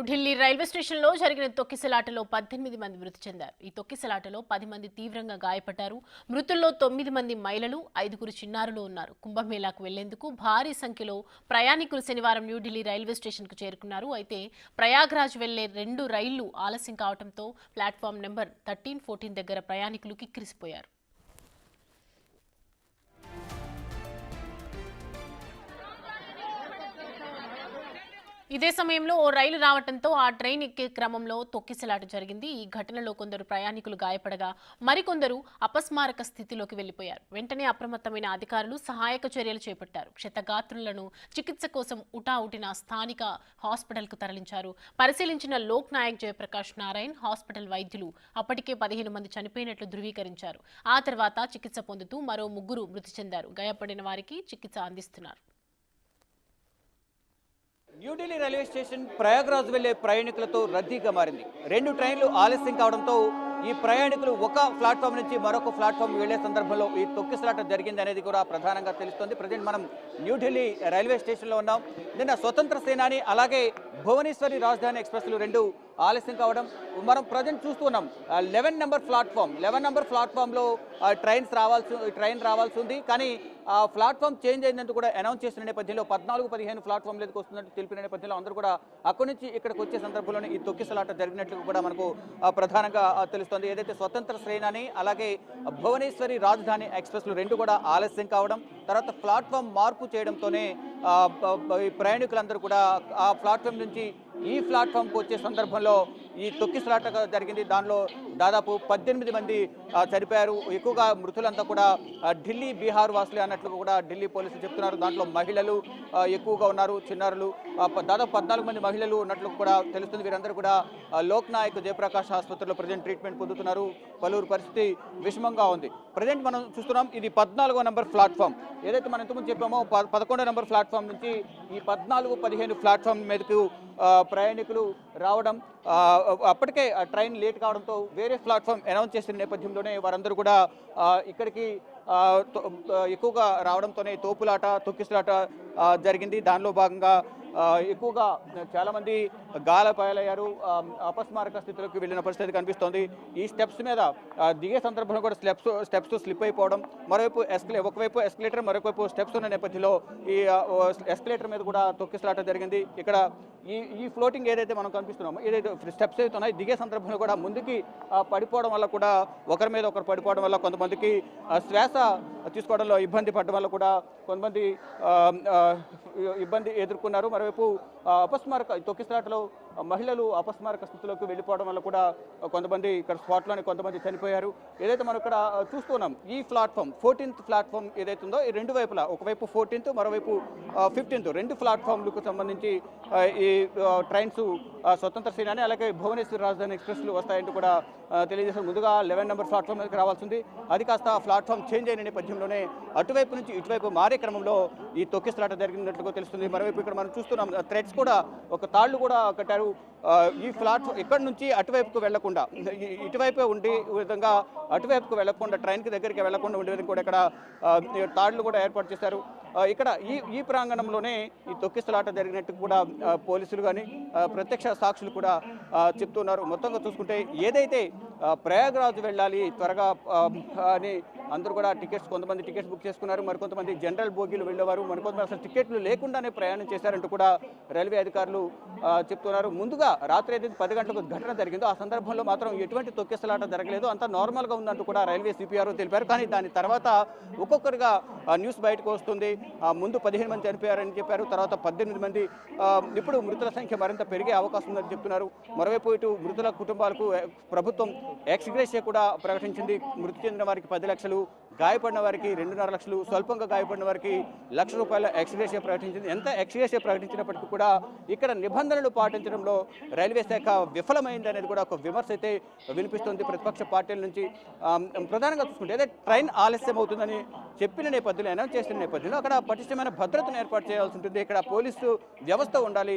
New Delhi railway స్టేషన్లో జరిగిన తొక్కిసలాటలో 18 మంది మృతి చెందారు. ఈ తొక్కిసలాటలో 10 మంది తీవ్రంగా గాయపడ్డారు. మృతుల్లో 9 మంది మహిళలు, 5 చిన్నారులు ఉన్నారు. కుంభమేళాకు వెళ్లేందుకు భారీ సంఖ్యలో ప్రయాణికులు శనివారం న్యూఢిల్లీ రైల్వే స్టేషన్కు చేరుకున్నారు. అయితే ప్రయాగ్రాజ్ వెళ్లే 2 రైళ్లు ఆలస్యం కావడంతో ప్లాట్ఫామ్ నెంబర్ 13, 14 దగ్గర ప్రయాణికులు కిక్కిరిసిపోయారు. ఇదే సమయంలో ఓ రైలు రావడంతో ఆ ట్రైన్ ఎక్కే క్రమంలో తొక్కిసలాట జరిగింది. ఈ ఘటనలో కొందరు ప్రయాణికులు గాయపడగా మరికొందరు అపస్మారక స్థితిలోకి వెళ్లిపోయారు. వెంటనే అప్రమత్తమైన అధికారులు సహాయక చర్యలు చేపట్టారు. క్షతగాత్రులను చికిత్స కోసం ఉటావుటిన స్థానిక హాస్పిటల్కు తరలించారు. పరిశీలించిన లోక్ నాయక్ జయప్రకాష్ నారాయణ్ హాస్పిటల్ వైద్యులు అప్పటికే 15 మంది చనిపోయినట్లు ధృవీకరించారు. ఆ తర్వాత చికిత్స పొందుతూ మరో 3 మృతి చెందారు. గాయపడిన వారికి చికిత్స అందిస్తున్నారు. న్యూఢిల్లీ రైల్వే స్టేషన్ ప్రయాగ్రాజ్ వెళ్లే ప్రయాణికులతో రద్దీగా మారింది. 2 ట్రైన్లు ఆలస్యం కావడంతో ఈ ప్రయాణికులు ఒక ప్లాట్ఫామ్ నుంచి మరొక ప్లాట్ఫామ్ వెళ్లే సందర్భంలో ఈ తొక్కిసలాట జరిగింది అనేది కూడా ప్రధానంగా తెలుస్తోంది. ప్రజెంట్ మనం న్యూఢిల్లీ రైల్వే స్టేషన్లో ఉన్నాం. నిన్న స్వతంత్ర సేనాని అలాగే భువనేశ్వరి రాజధాని ఎక్స్ప్రెస్లు 2 ఆలస్యం కావడం మనం ప్రజెంట్ చూస్తున్నాం. 11 నెంబర్ ప్లాట్ఫామ్లో ట్రైన్ రావాల్సి ఉంది. కానీ ఆ ప్లాట్ఫామ్ చేంజ్ అయినందుకు కూడా అనౌన్స్ చేసిన నేపథ్యంలో 14, 15 ప్లాట్ఫామ్ మీదకి వస్తున్నట్టు తెలిపిన నేపథ్యంలో అందరూ కూడా అక్కడి నుంచి ఇక్కడికి వచ్చే సందర్భంలోనే ఈ తొక్కిసలాట జరిగినట్లు కూడా మనకు ప్రధానంగా తెలుస్తోంది. ఏదైతే స్వతంత్ర శ్రేణి అలాగే భువనేశ్వరి రాజధాని ఎక్స్ప్రెస్లు 2 కూడా ఆలస్యం కావడం, తర్వాత ప్లాట్ఫామ్ మార్పు చేయడంతోనే ఈ ప్రయాణికులందరూ కూడా ఆ ప్లాట్ఫామ్ నుంచి ఈ ప్లాట్ఫామ్కి వచ్చే సందర్భంలో ఈ తొక్కిసలాట జరిగింది. దానిలో దాదాపు 18 మంది చనిపోయారు. ఎక్కువగా మృతులంతా కూడా ఢిల్లీ, బీహార్ వాసులే అన్నట్లు కూడా ఢిల్లీ పోలీసులు చెప్తున్నారు. దాంట్లో మహిళలు ఎక్కువగా ఉన్నారు, చిన్నారులు దాదాపు 14 మంది మహిళలు ఉన్నట్లు కూడా తెలుస్తుంది. వీరందరూ కూడా లోక్ నాయక్ జయప్రకాష్ ఆసుపత్రిలో ప్రజెంట్ ట్రీట్మెంట్ పొందుతున్నారు. పలువురు పరిస్థితి విషమంగా ఉంది. ప్రజెంట్ మనం చూస్తున్నాం ఇది 14వ నెంబర్ ప్లాట్ఫామ్. ఏదైతే మనం ఇంతకుముందు చెప్పామో 11వ నెంబర్ ప్లాట్ఫామ్ నుంచి ఈ 14, 15 ప్లాట్ఫామ్ మీదకు ప్రయాణికులు రావడం, అప్పటికే ట్రైన్ లేట్ కావడంతో వేరే ప్లాట్ఫామ్ అనౌన్స్ చేసిన నేపథ్యంలోనే వారందరూ కూడా ఇక్కడికి ఎక్కువగా రావడంతోనే తొక్కిసలాట జరిగింది. దానిలో భాగంగా ఎక్కువగా చాలామంది గాయాలయ్యారు. అపస్మారక స్థితిలోకి వెళ్ళిన పరిస్థితి కనిపిస్తోంది. ఈ స్టెప్స్ మీద దిగే సందర్భంలో కూడా స్టెప్స్ స్లిప్ అయిపోవడం, మరోవైపు ఒకవైపు ఎస్కలేటర్ మరొకవైపు స్టెప్స్ ఉన్న నేపథ్యంలో ఈ ఎస్కలేటర్ మీద కూడా తొక్కిసలాట జరిగింది. ఇక్కడ ఈ ఫ్లోటింగ్ ఏదైతే మనం కనిపిస్తున్నామో, ఏదైతే స్టెప్స్ అయితే ఉన్నాయో దిగే సందర్భంలో కూడా ముందుకి పడిపోవడం వల్ల కూడా ఒకరి మీద ఒకరు పడిపోవడం వల్ల కొంతమందికి శ్వాస తీసుకోవడంలో ఇబ్బంది పడడం వల్ల కూడా కొంతమంది ఇబ్బంది ఎదుర్కొన్నారు. మరోవైపు తొక్కిసలాటలో మహిళలు అపస్మారక స్థితిలోకి వెళ్ళిపోవడం వల్ల కూడా కొంతమంది ఇక్కడ స్పాట్లోనే కొంతమంది చనిపోయారు. ఏదైతే మనం ఇక్కడ చూస్తున్నాం ఈ ప్లాట్ఫామ్ 14th ప్లాట్ఫామ్ ఏదైతే ఉందో ఈ 2 వైపులా, ఒకవైపు 14th మరోవైపు 15th 2 ప్లాట్ఫామ్లకు సంబంధించి ఈ ట్రైన్స్ స్వతంత్ర సేనాని అలాగే భువనేశ్వరి రాజధాని ఎక్స్ప్రెస్లు వస్తాయంటూ కూడా తెలియజేశారు. ముందుగా 11 నెంబర్ ప్లాట్ఫామ్ మీదకి రావాల్సింది. అది కాస్త ప్లాట్ఫామ్ చేంజ్ అయిన నేపథ్యంలోనే అటువైపు నుంచి ఇటువైపు మారే క్రమంలో ఈ తొక్కిసలాట జరిగినట్లుగా తెలుస్తుంది. మరోవైపు ఇక్కడ మనం చూస్తున్నాం థ్రెడ్స్ కూడా, ఒక తాళ్లు కూడా కట్టారు. ఈ ప్లాట్ఫామ్ ఇక్కడి నుంచి అటువైపుకు వెళ్లకుండా ఇటువైపే ఉండే విధంగా అటువైపుకు వెళ్లకుండా ట్రైన్కి దగ్గరికి వెళ్లకుండా ఉండే విధంగా కూడా ఇక్కడ తాళ్లు కూడా ఏర్పాటు చేశారు. ఇక్కడ ఈ ప్రాంగణంలోనే ఈ తొక్కిసలాట జరిగినట్టు కూడా పోలీసులు కానీ ప్రత్యక్ష సాక్షులు కూడా చెప్తున్నారు. మొత్తంగా చూసుకుంటే ఏదైతే ప్రయాగ్రాజ్ వెళ్ళాలి త్వరగా అని అందరూ కూడా కొంతమంది టికెట్స్ బుక్ చేసుకున్నారు, మరికొంతమంది జనరల్ బోగీలు వెళ్ళేవారు, మరికొంతమంది అసలు టికెట్లు లేకుండానే ప్రయాణం చేశారంటూ కూడా రైల్వే అధికారులు చెప్తున్నారు. ముందుగా రాత్రి అయితే 10 గంటలకు ఘటన జరిగిందో ఆ సందర్భంలో మాత్రం ఎటువంటి తొక్కిసలాట జరగలేదు, అంతా నార్మల్గా ఉందంటూ కూడా రైల్వే సిపిఆర్ తెలిపారు. కానీ దాని తర్వాత ఒక్కొక్కరుగా న్యూస్ బయటకు వస్తుంది. ముందు 15 మంది చనిపోయారని చెప్పారు, తర్వాత 18 మంది. ఇప్పుడు మృతుల సంఖ్య మరింత పెరిగే అవకాశం ఉందని చెప్తున్నారు. మరోవైపు ఇటు మృతుల కుటుంబాలకు ప్రభుత్వం ఎక్స్గ్రేషియా కూడా ప్రకటించింది. మృతి చెందిన వారికి 10 లక్షలు, గాయపడిన వారికి 2.5 లక్షలు, స్వల్పంగా గాయపడిన వారికి ₹1,00,000 ఎక్స్గ్రేషియా ప్రకటించింది. ఎంత ఎక్స్గ్రేషియా ప్రకటించినప్పటికీ కూడా ఇక్కడ నిబంధనలు పాటించడంలో రైల్వే శాఖ విఫలమైంది అనేది కూడా ఒక విమర్శ అయితే వినిపిస్తుంది ప్రతిపక్ష పార్టీల నుంచి. ప్రధానంగా చూసుకుంటే అదే ట్రైన్ ఆలస్యం అవుతుందని చెప్పిన నేపథ్యంలో, అనౌన్స్ చేసిన నేపథ్యంలో అక్కడ పటిష్టమైన భద్రతను ఏర్పాటు చేయాల్సి ఉంటుంది. ఇక్కడ పోలీసు వ్యవస్థ ఉండాలి.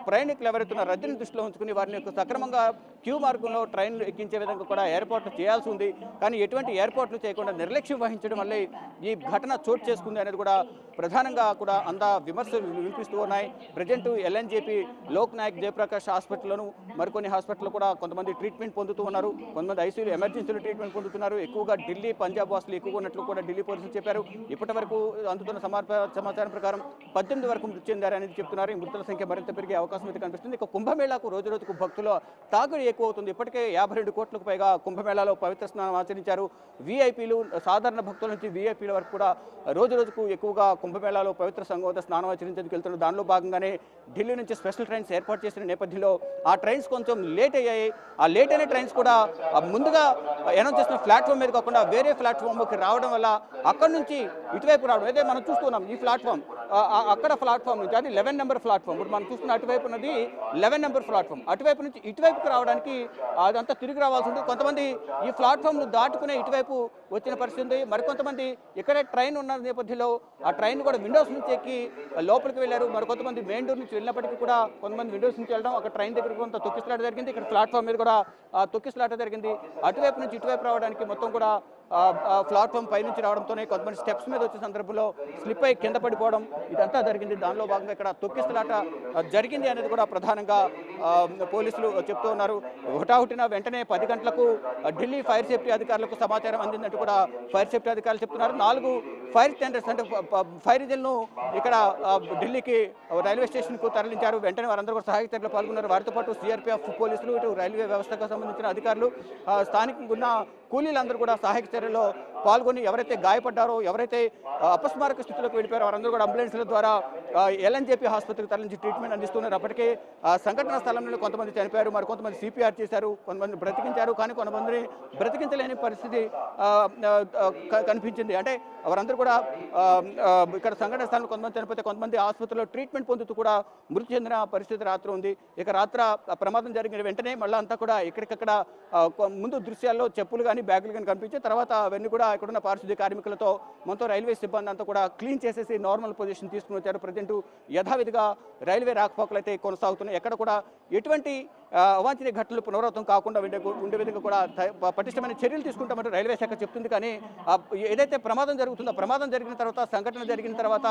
ప్రయాణికులు ఎవరైతున్న రద్దీని దృష్టిలో ఉంచుకుని వారిని సక్రమంగా క్యూ మార్గంలో ట్రైన్లు ఎక్కించే విధంగా కూడా ఏర్పాట్లు చేయాల్సి ఉంది. కానీ ఎటువంటి ఏర్పాట్లు చేయకుండా నిర్లక్ష్యం వహించడం వల్లే ఈ ఘటన చోటు చేసుకుంది అనేది కూడా ప్రధానంగా కూడా అంతా విమర్శలు వినిపిస్తూ ఉన్నాయి. ప్రజెంట్ ఎల్ఎన్జేపీ లోక్ నాయక్ జయప్రకాష్ హాస్పిటల్లోను మరికొన్ని హాస్పిటల్లో కూడా కొంతమంది ట్రీట్మెంట్ పొందుతూ ఉన్నారు. కొంతమంది ఐసీయూలో ఎమర్జెన్సీలో ట్రీట్మెంట్ పొందుతున్నారు. ఎక్కువగా ఢిల్లీ పంజాబ్ వాసులు ఎక్కువగా ఉన్నట్లు కూడా ఢిల్లీ పోలీసులు చెప్పారు. ఇప్పటి వరకు అందుతున్న సమాచారం ప్రకారం 18 వరకు మృతి చెందారని చెప్తున్నారు. ఈ మృతుల సంఖ్య మరింత పెరిగే అవకాశం అయితే కనిపిస్తుంది. ఇక కుంభమేళాకు రోజు రోజుకు భక్తుల తాకిడి ఎక్కువ అవుతుంది. ఇప్పటికే 52 కోట్లకు పైగా కుంభమేళాలో పవిత్ర స్నానం ఆచరించారు. వీఐపీలు సాధారణ భక్తుల నుంచి వీఐపీల వరకు కూడా రోజు రోజుకు ఎక్కువగా కుంభమేళాలో పవిత్ర సంగోద స్నానం ఆచరించేందుకు వెళ్తున్నారు. దానిలో భాగంగానే ఢిల్లీ నుంచి స్పెషల్ ట్రైన్స్ ఏర్పాటు చేసిన నేపథ్యంలో ఆ ట్రైన్స్ కొంచెం లేట్ అయ్యాయి. ఆ లేట్ అయిన ట్రైన్స్ కూడా ముందుగా అనౌన్స్ చేసిన ప్లాట్ఫామ్ మీద కాకుండా వేరే ప్లాట్ఫామ్కి రావడం వల్ల అక్కడి నుంచి ఇటువైపు రావడం అయితే మనం చూస్తున్నాం. ఈ ప్లాట్ఫామ్ అక్కడ ప్లాట్ఫామ్ నుంచి అది 11 నెంబర్ ప్లాట్ఫామ్. ఇప్పుడు మనం చూస్తున్న అటువైపు ఉన్నది 11 నెంబర్ ప్లాట్ఫామ్. అటువైపు నుంచి ఇటువైపుకి రావడానికి అదంతా తిరిగి రావాల్సి ఉంటుంది. కొంతమంది ఈ ప్లాట్ఫామ్ను దాటుకునే ఇటువైపు వచ్చిన పరిస్థితి. మరికొంతమంది ఇక్కడే ట్రైన్ ఉన్న నేపథ్యంలో ఆ ట్రైన్ కూడా విండోస్ నుంచి ఎక్కి లోపలికి వెళ్ళారు. మరికొంతమంది మెయిన్ డోర్ నుంచి వెళ్ళినప్పటికీ కూడా కొంతమంది విండోస్ నుంచి వెళ్ళడం, అక్కడ ట్రైన్ దగ్గర కొంత తొక్కిసలాట జరిగింది. ఇక్కడ ప్లాట్ఫామ్ మీద కూడా తొక్కిసలాట జరిగింది. అటువైపు నుంచి ఇటువైపు రావడానికి మొత్తం కూడా ప్లాట్ఫామ్ పైనుంచి రావడంతోనే కొంతమంది స్టెప్స్ మీద వచ్చే సందర్భంలో స్లిప్ అయి కింద పడిపోవడం ఇదంతా జరిగింది. దానిలో భాగంగా ఇక్కడ తొక్కిసలాట జరిగింది అనేది కూడా ప్రధానంగా పోలీసులు చెప్తూ ఉన్నారు. హుటాహుటిన వెంటనే 10 గంటలకు ఢిల్లీ ఫైర్ సేఫ్టీ అధికారులకు సమాచారం అందిందంటూ కూడా ఫైర్ సేఫ్టీ అధికారులు చెప్తున్నారు. 4 ఫైర్ టెండర్స్ అంటే ఫైర్ ఇంజిన్ను ఇక్కడ ఢిల్లీకి రైల్వే స్టేషన్కు తరలించారు. వెంటనే వారందరూ కూడా సహాయక చర్యలో పాల్గొన్నారు. వారితో పాటు సిఆర్పీఎఫ్ పోలీసులు, ఇటు రైల్వే వ్యవస్థకు సంబంధించిన అధికారులు, స్థానికంగా ఉన్న కూలీలందరూ కూడా సహాయక చర్యలో పాల్గొని ఎవరైతే గాయపడ్డారో, ఎవరైతే అపస్మారక స్థితిలోకి వెళ్ళిపోయారో వారందరూ కూడా అంబులెన్స్ల ద్వారా ఎల్ఎన్జేపీ ఆసుపత్రికి తరలించి ట్రీట్మెంట్ అందిస్తున్నారు. అప్పటికే సంఘటన స్థలంలో కొంతమంది చనిపోయారు, మరి కొంతమంది సిపిఆర్ చేశారు, కొంతమంది బ్రతికించారు. కానీ కొంతమందిని బ్రతికించలేని పరిస్థితి కనిపించింది. అంటే వారందరూ కూడా ఇక్కడ సంఘటన స్థలంలో కొంతమంది చనిపోతే కొంతమంది ఆసుపత్రిలో ట్రీట్మెంట్ పొందుతూ కూడా మృతి చెందిన పరిస్థితి రాత్రి ఉంది. ఇక రాత్ర ప్రమాదం జరిగిన వెంటనే మళ్ళీ అంతా కూడా ఎక్కడికక్కడ ముందు దృశ్యాల్లో చెప్పులు కానీ బ్యాగులు కానీ కనిపించాయి. తర్వాత అవన్నీ కూడా ఇక్కడున్న పారిశుద్ధ్య కార్మికులతో మొత్తం రైల్వే సిబ్బంది అంతా కూడా క్లీన్ చేసేసి నార్మల్ పొజిషన్ తీసుకుని వచ్చారు. ప్రజెంట్ యథావిధిగా రైల్వే రాకపోకలు అయితే కొనసాగుతున్నాయి. ఎక్కడ కూడా ఎటువంటి అవాంఛనీయ ఘటనలు పునరావృతం కాకుండా ఉండే విధంగా కూడా పటిష్టమైన చర్యలు తీసుకుంటామంటే రైల్వే శాఖ చెప్తుంది. కానీ ఏదైతే ప్రమాదం జరుగుతుందో, ప్రమాదం జరిగిన తర్వాత, సంఘటన జరిగిన తర్వాత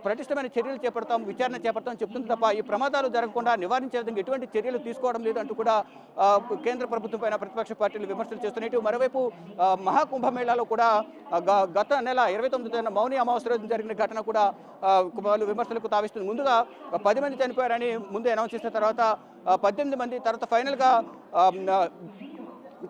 పటిష్టమైన చర్యలు చేపడతాం, విచారణ చేపడతాం చెప్తుంది తప్ప ఈ ప్రమాదాలు జరగకుండా నివారించే విధంగా ఎటువంటి చర్యలు తీసుకోవడం లేదంటూ కూడా కేంద్ర ప్రభుత్వం పైన ప్రతిపక్ష పార్టీలు విమర్శలు చేస్తున్నాయి. మరోవైపు మహాకుంభమేళాలో కూడా గత నెల 29న మౌని అమావాస్య రోజు జరిగిన ఘటన కూడా వాళ్ళు విమర్శలకు తావిస్తుంది. ముందుగా 10 మంది చనిపోయారని ముందు అనౌన్స్ చేసిన తర్వాత 18 మంది, తర్వాత ఫైనల్గా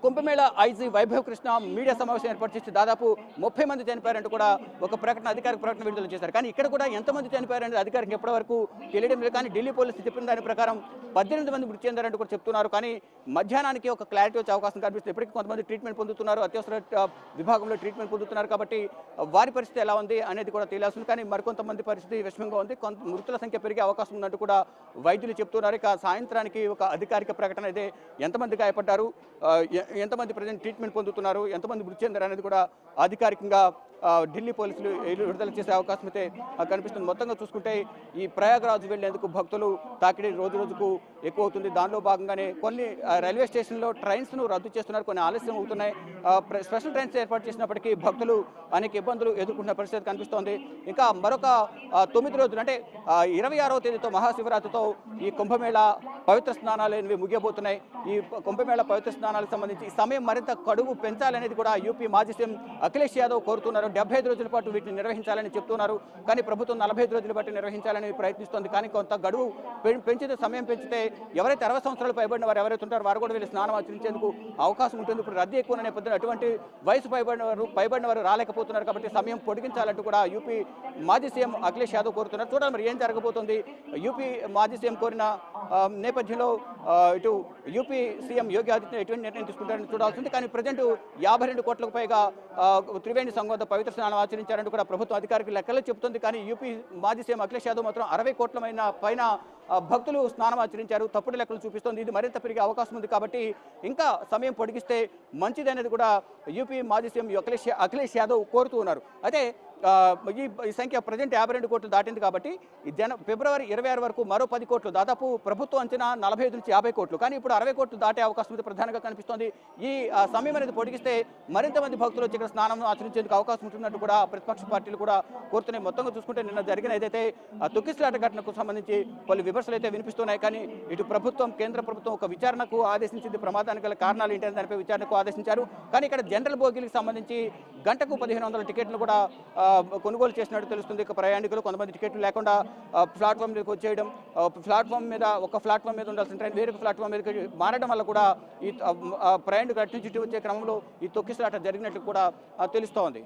కుంభమేళ ఐజీ వైభవ్ కృష్ణ మీడియా సమావేశం ఏర్పాటు చేసి దాదాపు 30 మంది చనిపోయారంటూ కూడా ఒక అధికారిక ప్రకటన విడుదల చేశారు. కానీ ఇక్కడ కూడా ఎంతమంది చనిపోయారనేది అధికారికి ఎప్పటి వరకు తెలియడం లేదు. కానీ ఢిల్లీ పోలీసులు చెప్పిన దాని ప్రకారం 18 మంది మృతి చెందారంటూ కూడా చెప్తున్నారు. కానీ మధ్యాహ్నానికి ఒక క్లారిటీ వచ్చే అవకాశం కనిపిస్తుంది. ఇప్పటికీ కొంతమంది ట్రీట్మెంట్ పొందుతున్నారు, అత్యవసర విభాగంలో ట్రీట్మెంట్ పొందుతున్నారు. కాబట్టి వారి పరిస్థితి ఎలా ఉంది అనేది కూడా తెలియాల్సింది. కానీ మరికొంతమంది పరిస్థితి విషమంగా ఉంది. కొంత మృతుల సంఖ్య పెరిగే అవకాశం ఉందంటూ కూడా వైద్యులు చెప్తున్నారు. ఇక సాయంత్రానికి ఒక అధికారిక ప్రకటన అయితే ఎంతమంది గాయపడ్డారు, ఎంతమంది ప్రజెంట్ ట్రీట్మెంట్ పొందుతున్నారు, ఎంతమంది మృతి చెందారు అనేది కూడా అధికారికంగా ఢిల్లీ పోలీసులు విడుదల చేసే అవకాశం అయితే కనిపిస్తుంది. మొత్తంగా చూసుకుంటే ఈ ప్రయాగరాజ్ వెళ్లేందుకు భక్తులు తాకిడి రోజు రోజుకు ఎక్కువ అవుతుంది. దానిలో భాగంగానే కొన్ని రైల్వే స్టేషన్లో ట్రైన్స్ను రద్దు చేస్తున్నారు, కొన్ని ఆలస్యం అవుతున్నాయి. స్పెషల్ ట్రైన్స్ ఏర్పాటు చేసినప్పటికీ భక్తులు అనేక ఇబ్బందులు ఎదుర్కొంటున్న పరిస్థితి కనిపిస్తోంది. ఇంకా మరొక 9 రోజులు అంటే 26వ తేదీతో మహాశివరాత్రితో ఈ కుంభమేళ పవిత్ర స్నానాలు అనేవి ముగియబోతున్నాయి. ఈ కుంభమేళ పవిత్ర స్నానాలకు సంబంధించి సమయం మరింత గడువు పెంచాలనేది కూడా యూపీ మాజీ సీఎం అఖిలేష్ యాదవ్ కోరుతున్నారు. 75 రోజుల పాటు వీటిని నిర్వహించాలని చెప్తున్నారు. కానీ ప్రభుత్వం 45 రోజుల పాటు నిర్వహించాలని ప్రయత్నిస్తోంది. కానీ కొంత గడువు పెంచితే, సమయం పెంచితే ఎవరైతే 60 సంవత్సరాలు పైబడిన వారు ఎవరైతే ఉంటారో వారు కూడా వీళ్ళు స్నానం ఆచరించేందుకు అవకాశం ఉంటుంది. ఇప్పుడు రద్దీ ఎక్కువ నేపథ్యంలో అటువంటి వయసు పైబడిన వారు రాలేకపోతున్నారు. కాబట్టి సమయం పొడిగించాలంటూ కూడా యూపీ మాజీ సీఎం అఖిలేష్ యాదవ్ కోరుతున్నారు. చూడాలి మరి ఏం జరగబోతోంది. యూపీ మాజీ సీఎం కోరిన నేపథ్యంలో ఇటు యూపీ సీఎం యోగి ఆదిత్యనాథ్ ఎటువంటి నిర్ణయం తీసుకుంటారని చూడాల్సింది. కానీ ప్రజెంట్ 52 కోట్లకు పైగా త్రివేణి సంగోద పవిత్ర స్నానం ఆచరించారంటూ కూడా ప్రభుత్వం అధికారిక లెక్కలు చెబుతుంది. కానీ యూపీ మాజీ సీఎం అఖిలేష్ యాదవ్ మాత్రం 60 కోట్ల పైన భక్తులు స్నానం ఆచరించారు, తప్పుడు లెక్కలు చూపిస్తోంది. ఇది మరింత పెరిగే అవకాశం ఉంది. కాబట్టి ఇంకా సమయం పొడిగిస్తే మంచిదనేది కూడా యూపీ మాజీ సీఎం అఖిలేష్ యాదవ్ కోరుతూ ఉన్నారు. అయితే ఈ సంఖ్య ప్రజెంట్ 52 కోట్లు దాటింది కాబట్టి ఈ ఫిబ్రవరి 26 వరకు మరో 10 కోట్లు, దాదాపు ప్రభుత్వ అంచనా 45 నుంచి 50 కోట్లు, కానీ ఇప్పుడు 60 కోట్లు దాటే అవకాశం అయితే ప్రధానంగా కనిపిస్తోంది. ఈ సమయం అనేది పొడిగిస్తే మరింత మంది భక్తులు వచ్చి ఇక్కడ స్నానం ఆచరించేందుకు అవకాశం ఉంటున్నట్టు కూడా ప్రతిపక్ష పార్టీలు కూడా కోరుతున్నాయి. మొత్తంగా చూసుకుంటే నిన్న జరిగిన ఏదైతే తొక్కిసలాట ఘటనకు సంబంధించి పలు విమర్శలు అయితే వినిపిస్తున్నాయి. కానీ ఇటు ప్రభుత్వం, కేంద్ర ప్రభుత్వం ఒక విచారణకు ఆదేశించింది. ప్రమాదానికి గల కారణాలు ఏంటనే దానిపై విచారణకు ఆదేశించారు. కానీ ఇక్కడ జనరల్ బోగీలకు సంబంధించి గంటకు 1500 టికెట్లు కూడా కొనుగోలు చేసినట్టు తెలుస్తుంది. ఇక ప్రయాణికులు కొంతమంది టికెట్లు లేకుండా ప్లాట్ఫామ్ మీదకి వచ్చేయడం, ప్లాట్ఫామ్ మీద ఒక ప్లాట్ఫామ్ మీద ఉండాల్సిన ట్రైన్ వేరొక ప్లాట్ఫామ్ మీదకి మారడం వల్ల కూడా ఈ ప్రయాణికులు అటు నుంచి ఇటు వచ్చే క్రమంలో ఈ తొక్కిసలాట జరిగినట్లు కూడా తెలుస్తోంది.